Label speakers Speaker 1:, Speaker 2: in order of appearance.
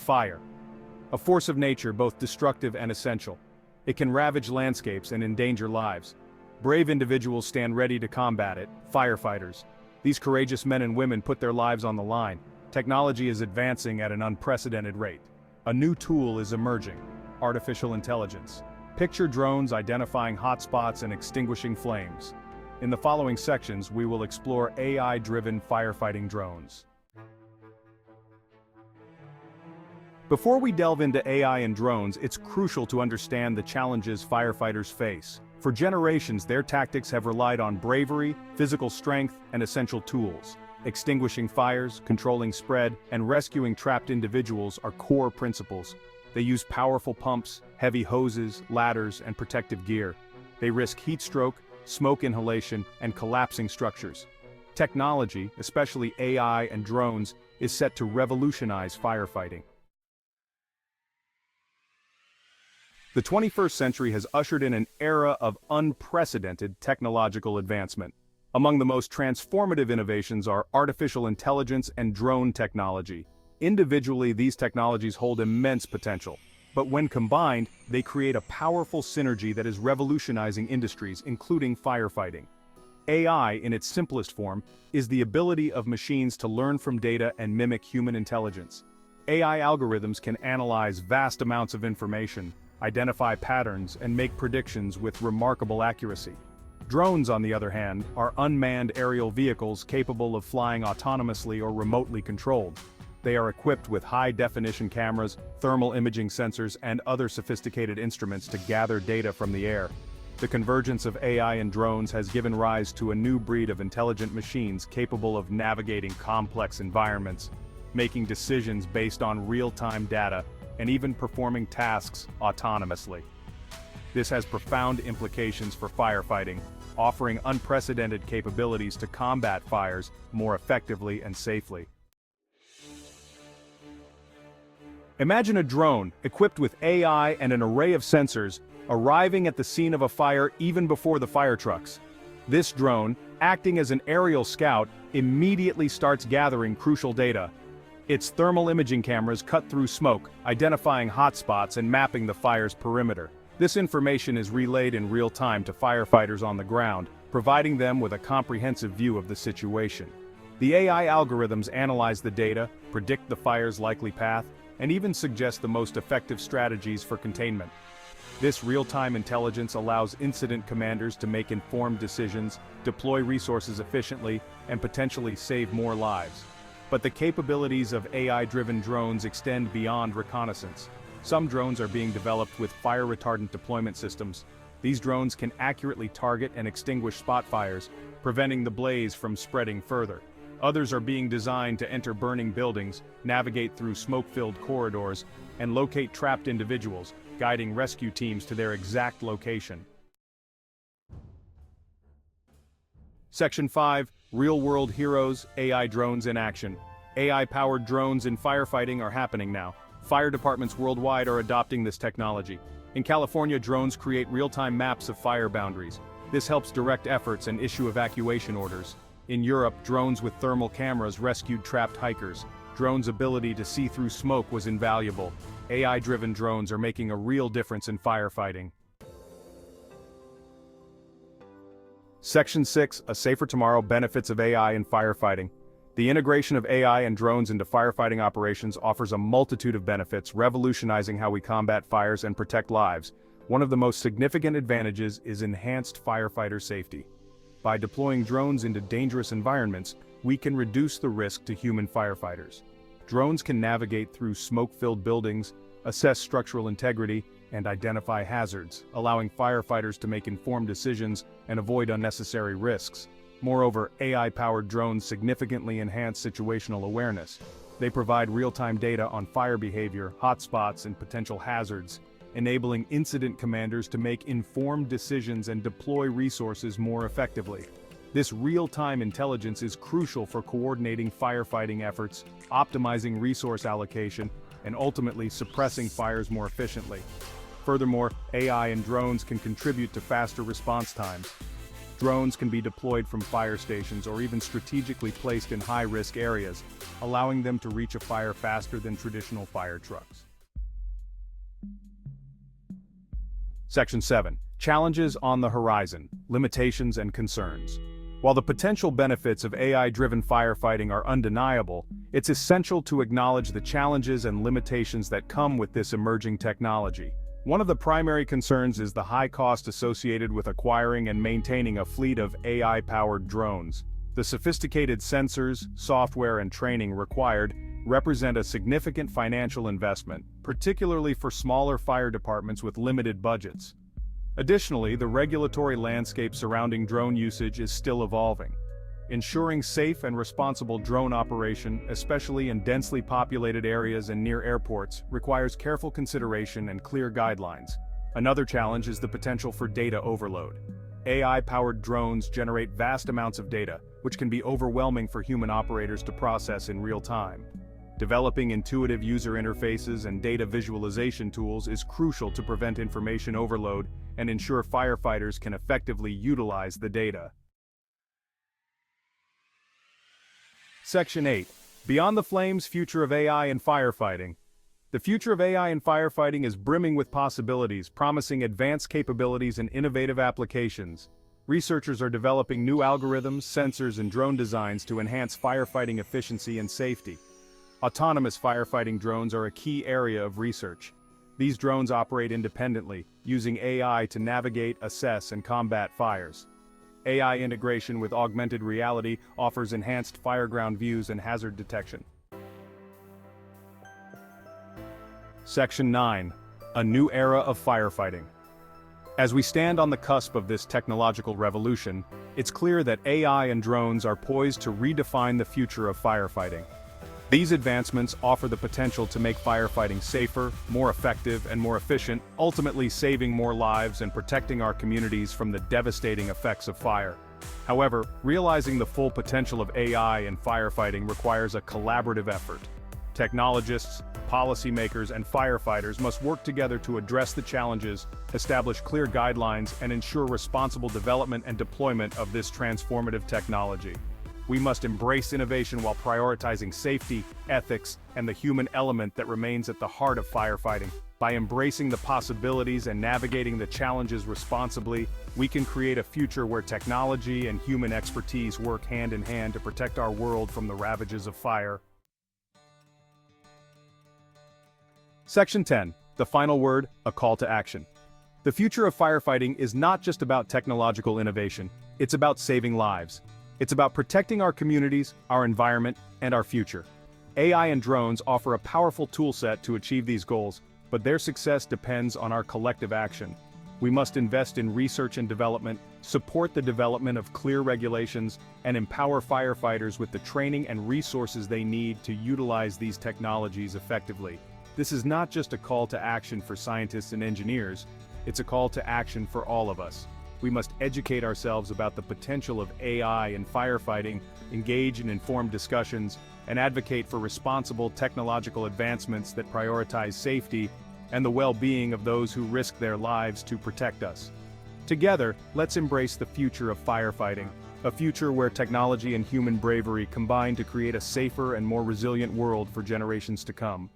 Speaker 1: Fire. A force of nature both destructive and essential. It can ravage landscapes and endanger lives. Brave individuals stand ready to combat it, firefighters. These courageous men and women put their lives on the line. Technology is advancing at an unprecedented rate. A new tool is emerging: artificial intelligence. Picture drones identifying hotspots and extinguishing flames. In the following sections, we will explore AI-driven firefighting drones. Before we delve into AI and drones, it's crucial to understand the challenges firefighters face. For generations, their tactics have relied on bravery, physical strength, and essential tools. Extinguishing fires, controlling spread, and rescuing trapped individuals are core principles. They use powerful pumps, heavy hoses, ladders, and protective gear. They risk heat stroke, smoke inhalation, and collapsing structures. Technology, especially AI and drones, is set to revolutionize firefighting. The 21st century has ushered in an era of unprecedented technological advancement. Among the most transformative innovations are artificial intelligence and drone technology. Individually, these technologies hold immense potential, but when combined, they create a powerful synergy that is revolutionizing industries, including firefighting. AI, in its simplest form, is the ability of machines to learn from data and mimic human intelligence. AI algorithms can analyze vast amounts of information, identify patterns, and make predictions with remarkable accuracy. Drones, on the other hand, are unmanned aerial vehicles capable of flying autonomously or remotely controlled. They are equipped with high-definition cameras, thermal imaging sensors, and other sophisticated instruments to gather data from the air. The convergence of AI and drones has given rise to a new breed of intelligent machines capable of navigating complex environments, making decisions based on real-time data, and even performing tasks autonomously. This has profound implications for firefighting, offering unprecedented capabilities to combat fires more effectively and safely. Imagine a drone, equipped with AI and an array of sensors, arriving at the scene of a fire even before the fire trucks. This drone, acting as an aerial scout, immediately starts gathering crucial data. Its thermal imaging cameras cut through smoke, identifying hotspots and mapping the fire's perimeter. This information is relayed in real time to firefighters on the ground, providing them with a comprehensive view of the situation. The AI algorithms analyze the data, predict the fire's likely path, and even suggest the most effective strategies for containment. This real-time intelligence allows incident commanders to make informed decisions, deploy resources efficiently, and potentially save more lives. But the capabilities of AI-driven drones extend beyond reconnaissance. Some drones are being developed with fire-retardant deployment systems. These drones can accurately target and extinguish spot fires, preventing the blaze from spreading further. Others are being designed to enter burning buildings, navigate through smoke-filled corridors, and locate trapped individuals, guiding rescue teams to their exact location. Section 5. Real-world heroes, AI drones in action. AI-powered drones in firefighting are happening now. Fire departments worldwide are adopting this technology. In California, drones create real-time maps of fire boundaries. This helps direct efforts and issue evacuation orders. In Europe, drones with thermal cameras rescued trapped hikers. Drones' ability to see through smoke was invaluable. AI-driven drones are making a real difference in firefighting. Section 6. A Safer Tomorrow: Benefits of AI in Firefighting. The integration of AI and drones into firefighting operations offers a multitude of benefits, revolutionizing how we combat fires and protect lives. One of the most significant advantages is enhanced firefighter safety. By deploying drones into dangerous environments, we can reduce the risk to human firefighters. Drones can navigate through smoke-filled buildings, assess structural integrity, and identify hazards, allowing firefighters to make informed decisions and avoid unnecessary risks. Moreover, AI-powered drones significantly enhance situational awareness. They provide real-time data on fire behavior, hotspots, and potential hazards, enabling incident commanders to make informed decisions and deploy resources more effectively. This real-time intelligence is crucial for coordinating firefighting efforts, optimizing resource allocation, and ultimately suppressing fires more efficiently. Furthermore, AI and drones can contribute to faster response times. Drones can be deployed from fire stations or even strategically placed in high-risk areas, allowing them to reach a fire faster than traditional fire trucks. Section 7. Challenges on the horizon, limitations and concerns. While the potential benefits of AI-driven firefighting are undeniable, it's essential to acknowledge the challenges and limitations that come with this emerging technology. One of the primary concerns is the high cost associated with acquiring and maintaining a fleet of AI-powered drones. The sophisticated sensors, software, and training required represent a significant financial investment, particularly for smaller fire departments with limited budgets. Additionally, the regulatory landscape surrounding drone usage is still evolving. Ensuring safe and responsible drone operation, especially in densely populated areas and near airports, requires careful consideration and clear guidelines. Another challenge is the potential for data overload. AI-powered drones generate vast amounts of data, which can be overwhelming for human operators to process in real time. Developing intuitive user interfaces and data visualization tools is crucial to prevent information overload and ensure firefighters can effectively utilize the data. Section 8. Beyond the Flames: Future of AI in Firefighting. The future of AI in firefighting is brimming with possibilities, promising advanced capabilities and innovative applications. Researchers are developing new algorithms, sensors, and drone designs to enhance firefighting efficiency and safety. Autonomous firefighting drones are a key area of research. These drones operate independently, using AI to navigate, assess, and combat fires. AI integration with augmented reality offers enhanced fireground views and hazard detection. Section 9. A New Era of Firefighting. As we stand on the cusp of this technological revolution, it's clear that AI and drones are poised to redefine the future of firefighting. These advancements offer the potential to make firefighting safer, more effective, and more efficient, ultimately saving more lives and protecting our communities from the devastating effects of fire. However, realizing the full potential of AI in firefighting requires a collaborative effort. Technologists, policymakers, and firefighters must work together to address the challenges, establish clear guidelines, and ensure responsible development and deployment of this transformative technology. We must embrace innovation while prioritizing safety, ethics, and the human element that remains at the heart of firefighting. By embracing the possibilities and navigating the challenges responsibly, we can create a future where technology and human expertise work hand in hand to protect our world from the ravages of fire. Section 10. The final word: a call to action. The future of firefighting is not just about technological innovation, it's about saving lives. It's about protecting our communities, our environment, and our future. AI and drones offer a powerful toolset to achieve these goals, but their success depends on our collective action. We must invest in research and development, support the development of clear regulations, and empower firefighters with the training and resources they need to utilize these technologies effectively. This is not just a call to action for scientists and engineers, it's a call to action for all of us. We must educate ourselves about the potential of AI in firefighting, engage in informed discussions, and advocate for responsible technological advancements that prioritize safety and the well-being of those who risk their lives to protect us. Together, let's embrace the future of firefighting, a future where technology and human bravery combine to create a safer and more resilient world for generations to come.